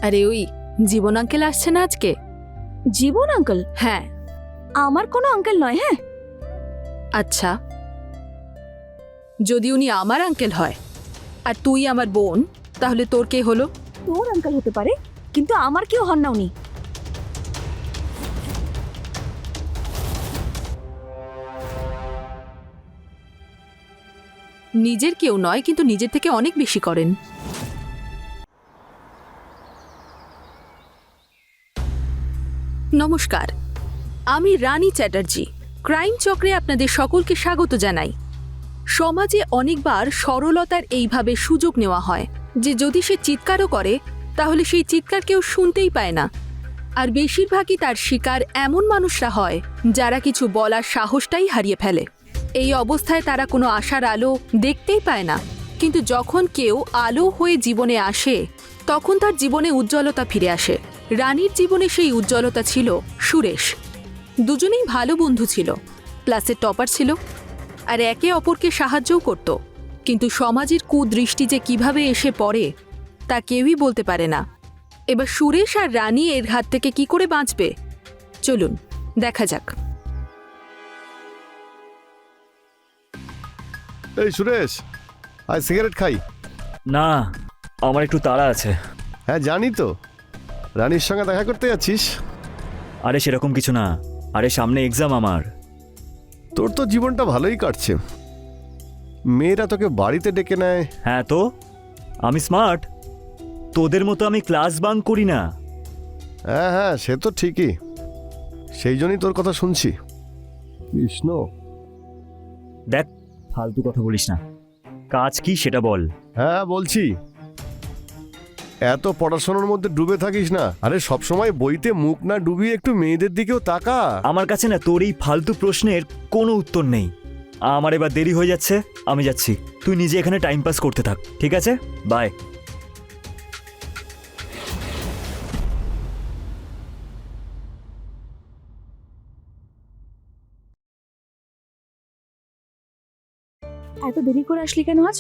আরে ওই জীবন আঙ্কেল আসছে না আজকে? জীবন আঙ্কেল? হ্যাঁ। আমার কোনো আঙ্কেল নয়। হ্যাঁ, আচ্ছা, যদি উনি আমার আঙ্কেল হয় আর তুই আমার বোন, তাহলে তোর কে হলো? তোর আঙ্কেল হতে পারে, কিন্তু আমার কেউ হন না উনি। নিজের কেউ নয়, কিন্তু নিজের থেকে অনেক বেশি করেন। নমস্কার, আমি রানী চ্যাটার্জি। ক্রাইম চক্রে আপনাদের সকলকে স্বাগত জানাই। সমাজে অনেকবার সরলতার এইভাবে সুযোগ নেওয়া হয় যে যদি সে চিৎকারও করে তাহলে সেই চিৎকার কেউ শুনতেই পায় না। আর বেশিরভাগই তার শিকার এমন মানুষরা হয় যারা কিছু বলার সাহসটাই হারিয়ে ফেলে। এই অবস্থায় তারা কোনো আশার আলো দেখতেই পায় না, কিন্তু যখন কেউ আলো হয়ে জীবনে আসে তখন তার জীবনে উজ্জ্বলতা ফিরে আসে। রানীর জীবনে সেই উজ্জ্বলতা ছিল সুরেশ। দুজনেই ভালো বন্ধু ছিল, ক্লাসের টপার ছিল আর একে অপরকে সাহায্যও করত। কিন্তু সমাজের কুদৃষ্টি যে কিভাবে এসে পড়ে তা কেউই বলতে পারে না। এবার সুরেশ আর রানী এর হাত থেকে কি করে বাঁচবে, চলুন দেখা যাক। এই সুরেশ, আজ সিগারেট খাই? না, আমার একটু তাড়া আছে। হ্যাঁ জানি তো, রানীর সঙ্গে দেখা করতে যাচ্ছিস। আরে সেরকম কিছু না, আরে সামনে এক্সাম আমার। তোর তো জীবনটা ভালোই কাটছে, মেয়েরা তোকে বাড়িতে ডেকে নেয়। হ্যাঁ তো, আমি স্মার্ট, তোদের মতো আমি ক্লাস বাঙ্ক করি না। হ্যাঁ হ্যাঁ, সে তো ঠিকই, সেই জন্যই তোর কথা শুনছি। কৃষ্ণ, দেখ, ফালতু কথা বলিস না, কাজ কি সেটা বল। হ্যাঁ বলছি, এত পড়াশোনার মধ্যে ডুবে থাকিস না। আরে সবসময় বইতে মুখ না ডুবিয়ে একটু মেয়েদের দিকেও তাকা। আমার কাছে না তোর এই ফালতু প্রশ্নের কোনো উত্তর নেই। আমার এবার দেরি হয়ে যাচ্ছে, আমি যাচ্ছি। তুই নিজে এখানে টাইম পাস করতে থাক, ঠিক আছে? বাই। এত দেরি করে আসলি কেন আজ?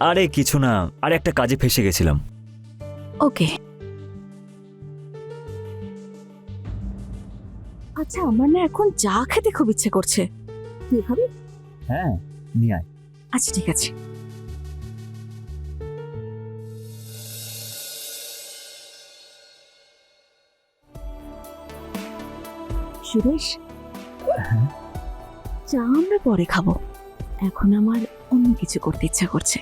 আরে কিছু না, আরে একটা কাজে ফেসে গেছিলাম। ওকে। আচ্ছা, আমার না এখন চা খেতে খুব ইচ্ছে করছে। তুই খাবি? হ্যাঁ, নিয়ে আয়। আচ্ছা ঠিক আছে। সুরেশ, চা আমরা পরে খাবো, এখন আমার অন্য কিছু করতে ইচ্ছা করছে।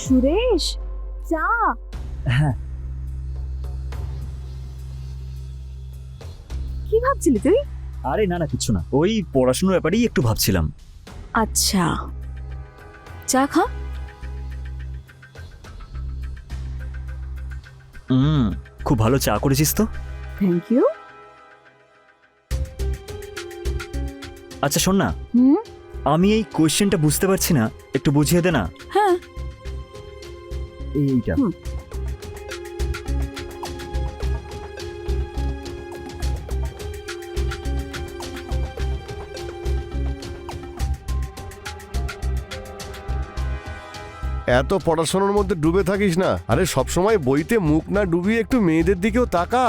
সুরেশ, চা। হ্যাঁ। কি ভাবছিলি তুই? আরে না না, কিছু না, ওই পড়াশোনার ব্যাপারেই একটু ভাবছিলাম। আচ্ছা, চা খা। খুব ভালো চা করেছিস তো। Thank you. আচ্ছা শোন না, হুম। আমি এই কোয়েশ্চেনটা বুঝতে পারছি না, একটু বুঝিয়ে দে না। হ্যাঁ। এইটা এত পড়াশোনার মধ্যে ডুবে থাকিস না। আরে সবসময় বইতে মুখ না ডুবিয়ে একটু মেয়েদের দিকেও তাকা।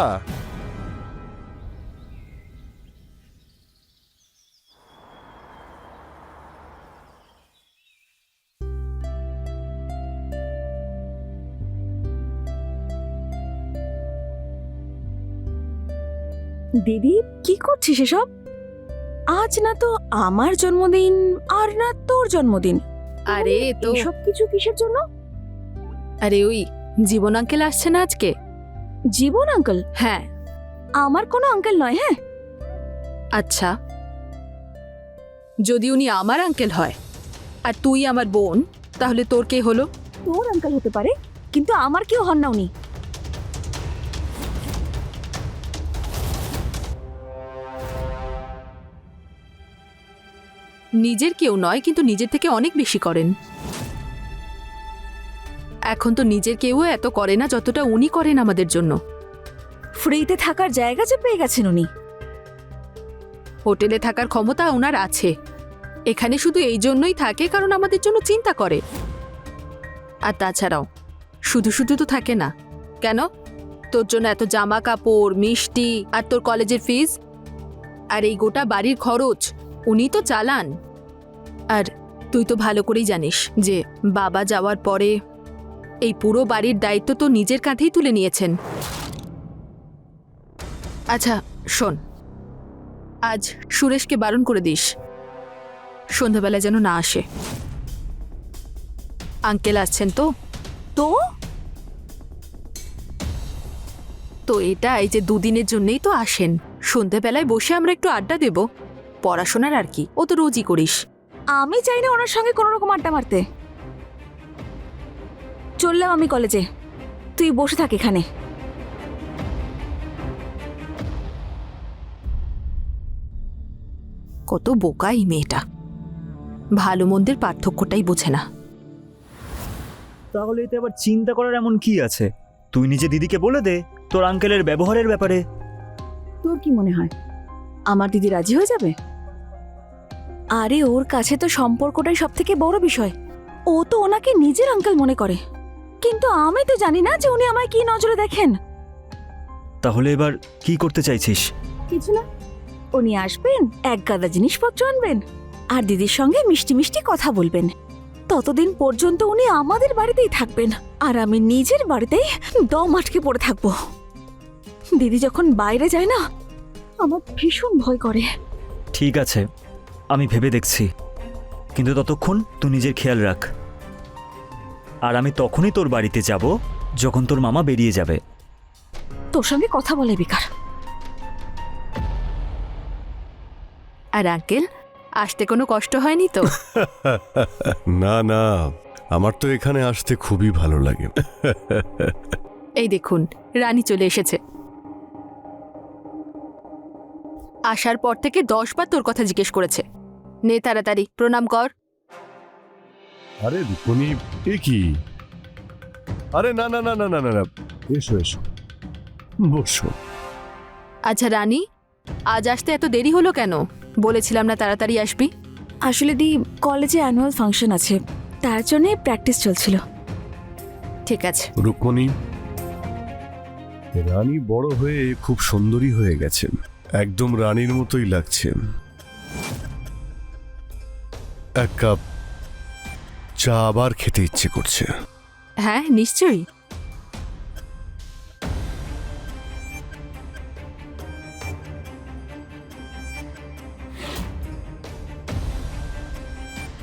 দিদি, কি করছিস এসব? আজ না তো আমার জন্মদিন আর না তোর জন্মদিন। আরে তো সব কিছু কিসের জন্য? আরে ওই জীবন আঙ্কেল আসছে না আজকে? জীবন আঙ্কেল? হ্যাঁ। আমার কোনো আঙ্কেল নয়। হ্যাঁ, আচ্ছা, যদি উনি আমার আঙ্কেল হয় আর তুই আমার বোন, তাহলে তোর কে হলো? তোর আঙ্কেল হতে পারে, কিন্তু আমার কেউ হন না উনি। নিজের কেউ নয়, কিন্তু নিজের থেকে অনেক বেশি করেন। এখন তো নিজের কেউ এত করে না যতটা উনি করেন আমাদের জন্য। ফ্রিতে থাকার জায়গা যে পেয়ে গেছেন উনি। হোটেলে থাকার ক্ষমতা ওনার আছে। এখানে শুধু এই জন্যই থাকে কারণ আমাদের জন্য চিন্তা করে। আর তাছাড়াও শুধু শুধু তো থাকে না। কেন? তোর জন্য এত জামা কাপড়, মিষ্টি, আর তোর কলেজের ফিস, আর এই গোটা বাড়ির খরচ উনি তো চালান। আর তুই তো ভালো করেই জানিস যে বাবা যাওয়ার পরে এই পুরো বাড়ির দায়িত্ব তো নিজের কাঁধেই তুলে নিয়েছেন। আচ্ছা শোন, আজ সুরেশকে বারণ করে দিস সন্ধ্যাবেলা যেন না আসে। আঙ্কেল আসছেন তো। তো তো এটা এই যে দুদিনের জন্যই তো আসেন। সন্ধ্যাবেলায় বসে আমরা একটু আড্ডা দেব, পড়াশোনার আর কি, ও তো রোজই করিস। আমি চাই না ওনার সঙ্গে কোনো রকম আড্ডা মারতে। চললাম আমি কলেজে, তুই বসে থাক এখানে। কত বোকা এই মেয়েটা, ভালো মন্দের পার্থক্যটাই বোঝে না। তাহলে এতে আবার চিন্তা করার এমন কি আছে? তুই নিজে দিদিকে বলে দে তোর আঙ্কেলের ব্যবহারের ব্যাপারে। তোর কি মনে হয় আমার দিদি রাজি হয়ে যাবে? আরে ওর কাছে তো সম্পর্কটাই সব থেকে বড় বিষয়। ও তো ওনাকে নিজের আঙ্কেল মনে করে, কিন্তু আমি তো জানি না যে উনি আমায় কি নজরে দেখেন। তাহলে এবার কি করতে চাইছিস? কিছু না, উনি আসবেন, এক গাদা জিনিসপত্র আনবেন, আর দিদির সঙ্গে মিষ্টি মিষ্টি কথা বলবেন। ততদিন পর্যন্ত উনি আমাদের বাড়িতেই থাকবেন, আর আমি নিজের বাড়িতেই দম আটকে পড়ে থাকবো। দিদি যখন বাইরে যায় না, আমার ভীষণ ভয় করে। ঠিক আছে, আমি ভেবে দেখছি, কিন্তু ততক্ষণ তুই নিজের খেয়াল রাখ। আর আমি তখনই তোর বাড়িতে যাব যখন তোর মামা বেরিয়ে যাবে। তোর সঙ্গে কথা বলে বেকার। আর আঙ্কেল, আসতে কোনো কষ্ট হয়নি তো? না না, আমার তো এখানে আসতে খুবই ভালো লাগে। এই দেখুন, রানী চলে এসেছে। আসার পর থেকে 10 বার তোর কথা জিজ্ঞেস করেছে। নে তাড়াতাড়ি প্রণাম কর। আরে রুকমণি, এ কি? আরে না না না না না না না, এসো এসো, বসো। আচ্ছা রানী, আজ আসতে এত দেরি হলো কেন? বলেছিলাম না তাড়াতাড়ি আসবি? আসলে দি কলেজে অ্যানুয়াল ফাংশন আছে, তার জন্য প্র্যাকটিস চলছিল। ঠিক আছে। রুকমণি, রানী বড় হয়ে খুব সুন্দরী হয়ে গেছেন, একদম রানীর মতোই লাগছে। এক কাপ চা আবার খেতে ইচ্ছে করছে। হ্যাঁ নিশ্চয়ই।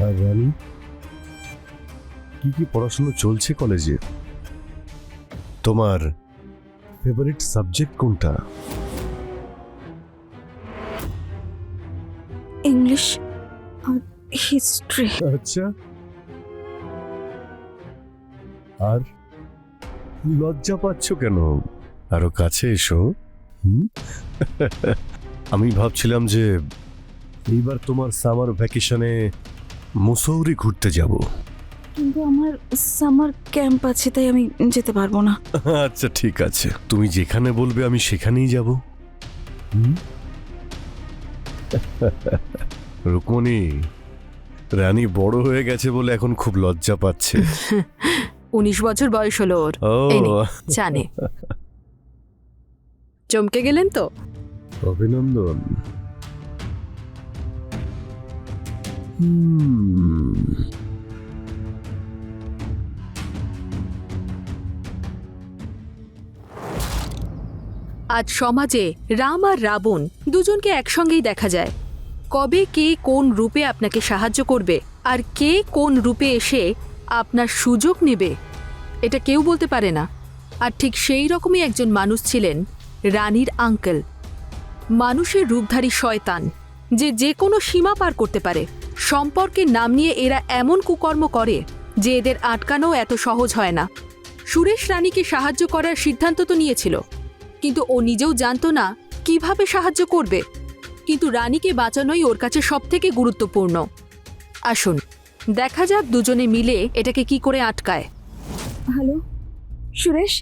আর রানী, কি কি পড়াশোনা চলছে কলেজে? তোমার ফেভারিট সাবজেক্ট কোনটা? ইংলিশ আর হিস্ট্রি। আচ্ছা, আর লজ্জা পাচ্ছ কেন? আরো কাছে এসো। আমি ভাবছিলাম যে এইবার তোমার সামার ভ্যাকেশনে মুসৌরি ঘুরতে যাব। কিন্তু আমার সামার ক্যাম্প আছে, তাই আমি যেতে পারবো না। আচ্ছা ঠিক আছে, তুমি যেখানে বলবে আমি সেখানেই যাব। রুকমণি, রানী বড় হয়ে গেছে বলে এখন খুব লজ্জা পাচ্ছে। 19 বছর বয়স হলো ওর। ও এই নে, জানে। চমকে গেলেন তো? অভিনন্দন। আজ সমাজে রাম আর রাবণ দুজনকে একসঙ্গেই দেখা যায়। কবে কে কোন রূপে আপনাকে সাহায্য করবে আর কে কোন রূপে এসে আপনার সুযোগ নেবে, এটা কেউ বলতে পারে না। আর ঠিক সেই রকমই একজন মানুষ ছিলেন রানীর আঙ্কেল। মানুষের রূপধারী শয়তান, যে যে কোনো সীমা পার করতে পারে। সম্পর্কের নাম নিয়ে এরা এমন কুকর্ম করে যে এদের আটকানো এত সহজ হয় না। সুরেশ রানীকে সাহায্য করার সিদ্ধান্ত তো নিয়েছিল, কিন্তু ও নিজেও জানতো না কিভাবে সাহায্য করবে। কিন্তু রানীকে বাঁচানোই ওর কাছে সবথেকে গুরুত্বপূর্ণ। আসুন দেখা যাক দুজনে মিলে এটাকে কি করে আটকায়। হ্যালো সুরেশ,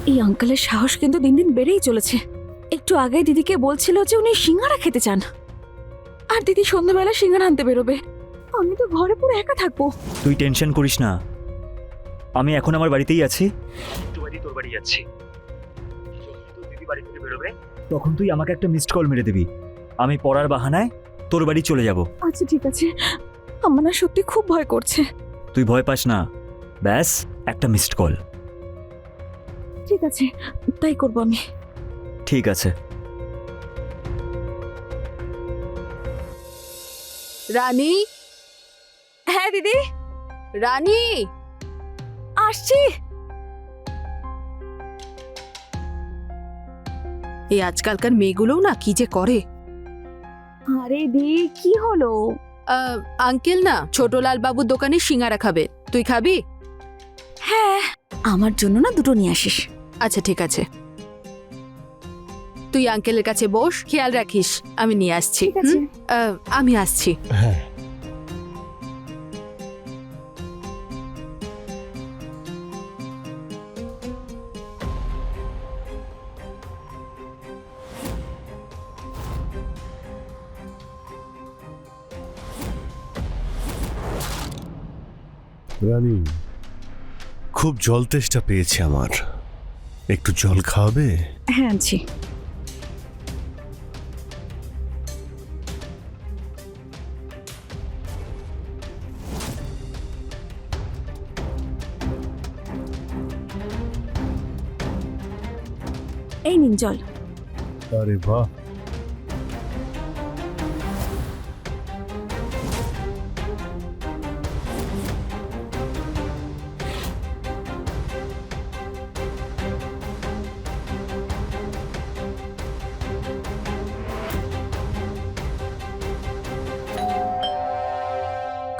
এই আঙ্কেলের সাহস কিন্তু দিন দিন বেড়েই চলেছে। একটু আগে দিদিকে বলছিল যে উনি সিঙ্গারা খেতে চান। আর দিদি সন্ধ্যাবেলা সিঙ্গারা আনতে বেরোবে। আমি তো ঘরে পুরো একা থাকবো। তুই টেনশন করিস না, আমি এখন আমার বাড়িতেই আছি। একটু বাড়ি তোর বাড়ি যাচ্ছি, যখন তোর দিদি বাড়ি থেকে বেরোবে তখন তুই আমাকে একটা মিসড কল মেরে দিবি। আমি পড়ার বাহানায় তোর বাড়ি চলে যাব। আচ্ছা ঠিক আছে, আমার না সত্যি খুব ভয় করছে। তুই ভয় পাস না, ব্যাস একটা মিসড কল। ঠিক আছে, তাই করবো আমি। ঠিক আছে। রানী, হ্যাঁ দিদি, রানী, আসছি। এই আজকালকার মেয়েগুলোও না কি যে করে। আরে দি, কি হলো? আঙ্কেল না ছোটলাল বাবুর দোকানে সিঙ্গারা খাবে, তুই খাবি? হ্যাঁ, আমার জন্য না দুটো নিয়ে আসিস। আচ্ছা ঠিক আছে, তুই আঙ্কেলের কাছে বস, খেয়াল রাখিস, আমি নিয়ে আসছি। ঠিক আছে। আমি আসছি। হ্যাঁ, রানী, খুব জল তেষ্টা পেয়েছে আমার, একটু জল খাওয়াবে? হ্যাঁ আনছি। এই নিন জল। আরে বাহ,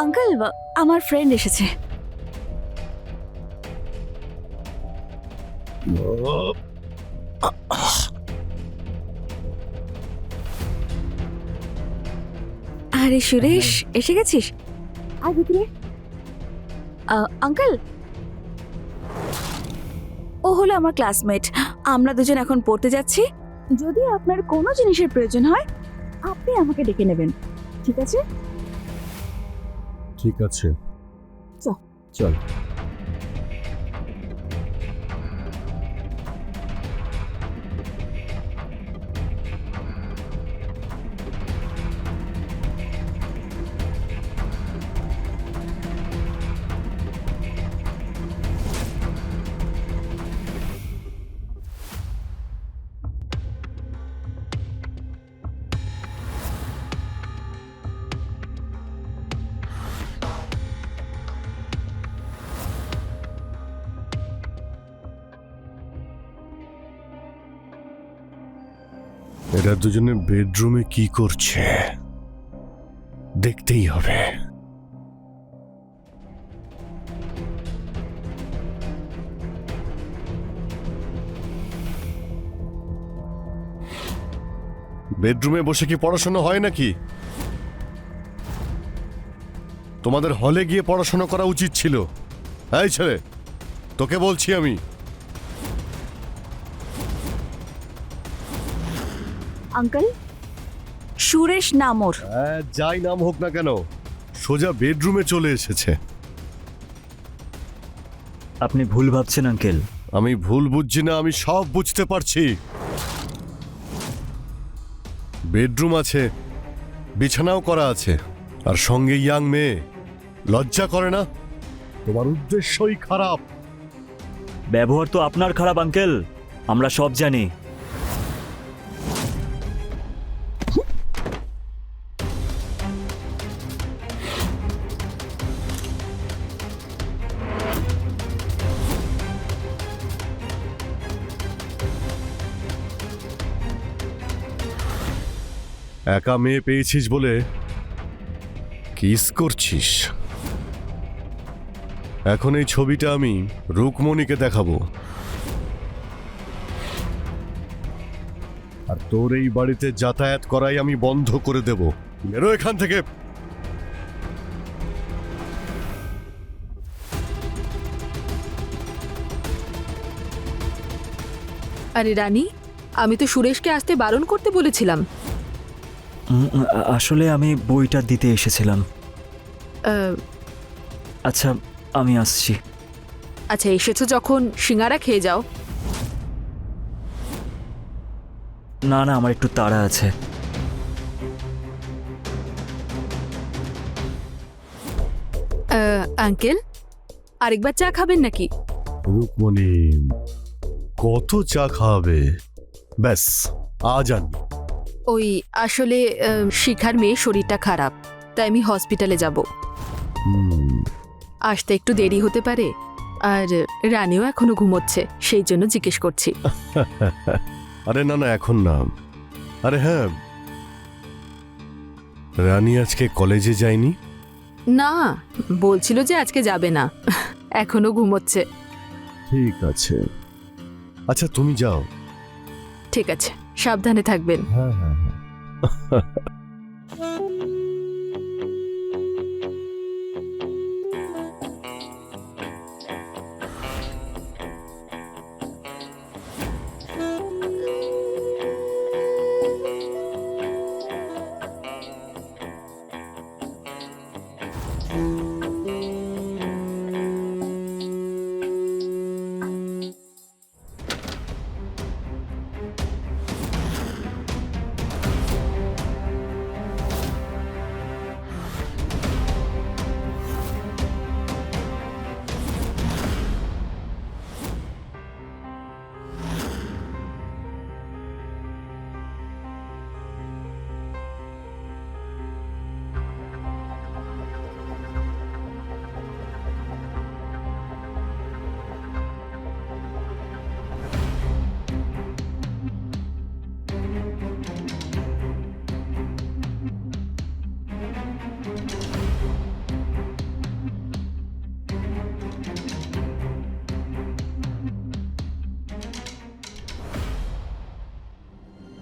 আঙ্কেল, আমার ফ্রেন্ড এসেছে। আরে সুরেশ, এসে গেছিস? আয় ভিতরে। আঙ্কেল, ও হলো আমার ক্লাসমেট। আমরা দুজন এখন পড়তে যাচ্ছি। যদি আপনার কোনো জিনিসের প্রয়োজন হয় আপনি আমাকে ডেকে নেবেন, ঠিক আছে? ঠিক আছে, চল। চল। এরা দুজনে বেডরুমে কি করছে দেখতেই হবে। বেডরুমে বসে কি পড়াশোনা হয় নাকি? তোমাদের হলে গিয়ে পড়াশোনা করা উচিত ছিল। এই ছেলে, তোকে বলছি আমি। আঙ্কেল, সুরেশ নাম ওর। যাই নাম হোক না কেন, সোজা বেডরুমে চলে এসেছে। আপনি ভুল ভাবছেন আঙ্কেল। আমি ভুল বুঝছি না, আমি সব বুঝতে পারছি। বেডরুম আছে, বিছানাও করা আছে, আর সঙ্গে ইয়াং মেয়ে। লজ্জা করে না? তোমার উদ্দেশ্যই খারাপ। ব্যবহার তো আপনার খারাপ আঙ্কেল, আমরা সব জানি। একা মেয়ে পেয়েছিস বলে কিস করছিস। এখন এই ছবিটা আমি রুকমণিকে দেখাবো, আর তোর এই বাড়িতে যাতায়াত করাই আমি বন্ধ করে দেব। বেরো এখান থেকে। আরে রানী, আমি তো সুরেশকে আসতে বারণ করতে বলেছিলাম। আসলে আমি বইটা দিতে এসেছিলাম। আহ, আচ্ছা, আমি আসছি। আচ্ছা, এসেছো যখন সিঙ্গারা খেয়ে যাও। না না, আমার একটু তাড়া আছে। আঙ্কেল, আরেকবার চা খাবেন নাকি? রুকমণি, কত চা খাওয়াবে? ব্যাস, আজ আনবি। ওই আসলে শিখার মেয়ে শরীরটা খারাপ, তাই আমি হসপিটালে যাব। হুম, আসতে একটু দেরি হতে পারে, আর রানীও এখনো ঘুমোচ্ছে, সেই জন্য জিজ্ঞেস করছি। আরে না না, এখন না। আরে হ্যাঁ, রানী আজকে কলেজে যায়নি? না, বলছিল যে আজকে যাবে না, এখনো ঘুমোচ্ছে। ঠিক আছে, আচ্ছা তুমি যাও। ঠিক আছে, সাবধানে থাকবেন। হ্যাঁ হ্যাঁ হ্যাঁ।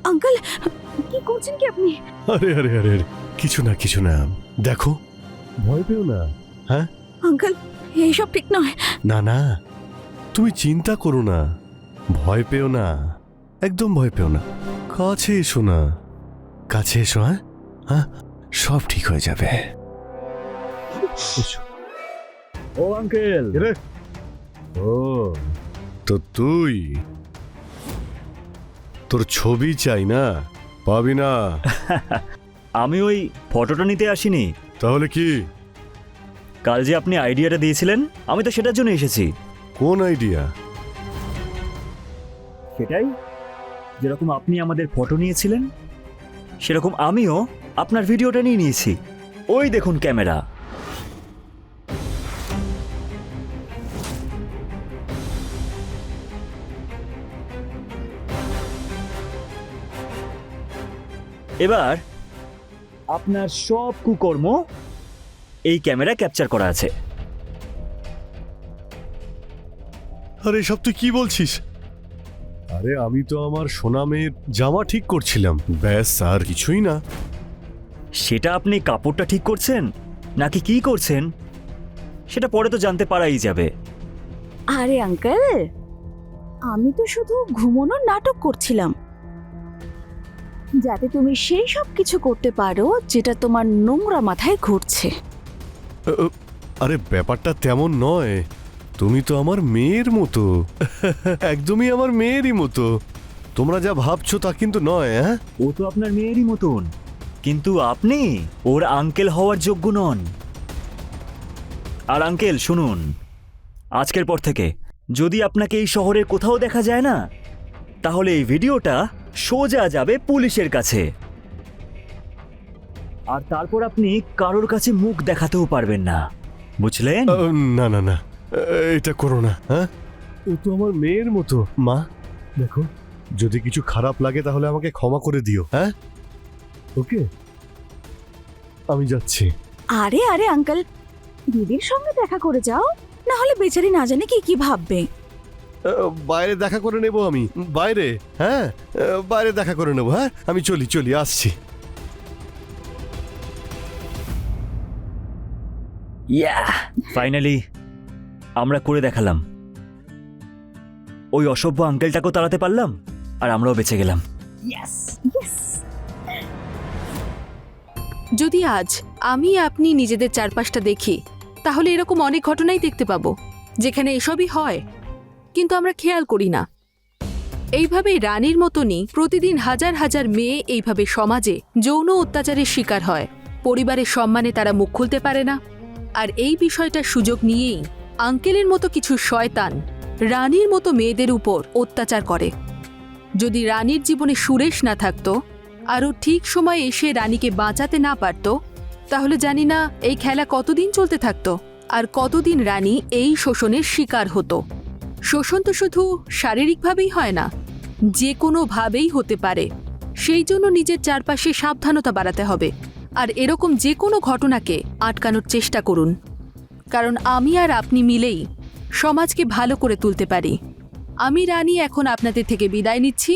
আঙ্কেল, কি করছেন কি আপনি? আরে আরে আরে আরে, কিছু না কিছু না, দেখো, ভয় পেও না। হ্যাঁ আঙ্কেল, এইসব ঠিক নয়। না না, তুমি চিন্তা করো না, ভয় পেও না, একদম ভয় পেও না। কাছে এসো না, কাছে এসো। হ্যাঁ হ্যাঁ, সব ঠিক হয়ে যাবে। এসো। ও আঙ্কেল। এরে, ও তো তুই, তোর ছবি চাই না? পাবি না। আমি ওই ফটোটা নিতে আসিনি। তাহলে কি? কাল যে আপনি আইডিয়াটা দিয়েছিলেন, আমি তো সেটার জন্য এসেছি। কোন আইডিয়া? সেটাই, যেরকম আপনি আমাদের ফটো নিয়েছিলেন, সেরকম আমিও আপনার ভিডিওটা নিয়ে নিয়েছি। ওই দেখুন ক্যামেরা। এবার আপনার সব কুকর্ম এই ক্যামেরা ক্যাপচার করা আছে। আরে সব তুই কি বলছিস? আরে আমি তো আমার সোনা মেয়ের জামা ঠিক করছিলাম, ব্যাস, আর কিছুই না। সেটা আপনি কাপড়টা ঠিক করছেন নাকি কি করছেন সেটা পরে তো জানতে পারাই যাবে। আরে আঙ্কেল, আমি তো শুধু ঘুমানোর নাটক করছিলাম, যাতে তুমি সেই সব কিছু করতে পারো যেটা তোমার নোংরা মাথায় ঘুরছে। আরে ব্যাপারটা তেমন নয়, তুমি তো আমার মেয়ের মতো, একদমই আমার মেয়েরই মতো। তোমরা যা ভাবছো তা কিন্তু নয়। হ্যাঁ, ও তো আপনার মেয়েরই মতন, কিন্তু আপনি ওর আঙ্কেল হওয়ার যোগ্য নন। আর আঙ্কেল শুনুন, আজকের পর থেকে যদি আপনাকে এই শহরের কোথাও দেখা যায় না, তাহলে এই ভিডিওটা সোজা যাবে পুলিশের কাছে, আর তারপর আপনি কারোর কাছে মুখ দেখাতেও পারবেন না, বুঝলেন? না না না, এটা করো না। হ্যাঁ, ও তো আমার মেয়ের মতো। মা দেখো, যদি কিছু খারাপ লাগে তাহলে আমাকে ক্ষমা করে দিও। হ্যাঁ, ওকে, আমি যাচ্ছি। আরে আরে আঙ্কেল, দিদির সঙ্গে দেখা করে যাও, না হলে বেচারি না জানে কি কি ভাববে। বাইরে দেখা করে নেব আমি, বাইরে। হ্যাঁ, বাইরে দেখা করে নেব। হ্যাঁ, আমি চলি চলি, আসছি। ফাইনালি আমরা করে দেখালাম। ওই অসভ্য আঙ্কেলটাকেও তাড়াতে পারলাম, আর আমরাও বেঁচে গেলাম। ইয়েস। যদি আজ আমি আপনি নিজেদের চারপাশটা দেখি তাহলে এরকম অনেক ঘটনাই দেখতে পাবো যেখানে এসবই হয়, কিন্তু আমরা খেয়াল করি না। এইভাবে রানীর মতনই প্রতিদিন হাজার হাজার মেয়ে এইভাবে সমাজে যৌন অত্যাচারের শিকার হয়। পরিবারের সম্মানে তারা মুখ খুলতে পারে না, আর এই বিষয়টার সুযোগ নিয়েই আঙ্কেলের মতো কিছু শয়তান রানীর মতো মেয়েদের উপর অত্যাচার করে। যদি রানীর জীবনে সুরেশ না থাকতো, আরও ঠিক সময়ে এসে রানীকে বাঁচাতে না পারত, তাহলে জানি না এই খেলা কতদিন চলতে থাকতো আর কতদিন রানী এই শোষণের শিকার হতো। শোষণ তো শুধু শারীরিকভাবেই হয় না, যে কোনোভাবেই হতে পারে। সেই জন্য নিজের চারপাশে সাবধানতা বাড়াতে হবে, আর এরকম যে কোনো ঘটনাকে আটকানোর চেষ্টা করুন, কারণ আমি আর আপনি মিলেই সমাজকে ভালো করে তুলতে পারি। আমি রানী এখন আপনাদের থেকে বিদায় নিচ্ছি।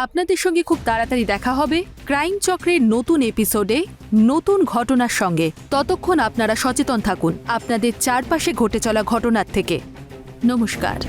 আপনাদের সঙ্গে খুব তাড়াতাড়ি দেখা হবে ক্রাইম চক্রের নতুন এপিসোডে নতুন ঘটনার সঙ্গে। ততক্ষণ আপনারা সচেতন থাকুন আপনাদের চারপাশে ঘটে চলা ঘটনার থেকে। নমস্কার।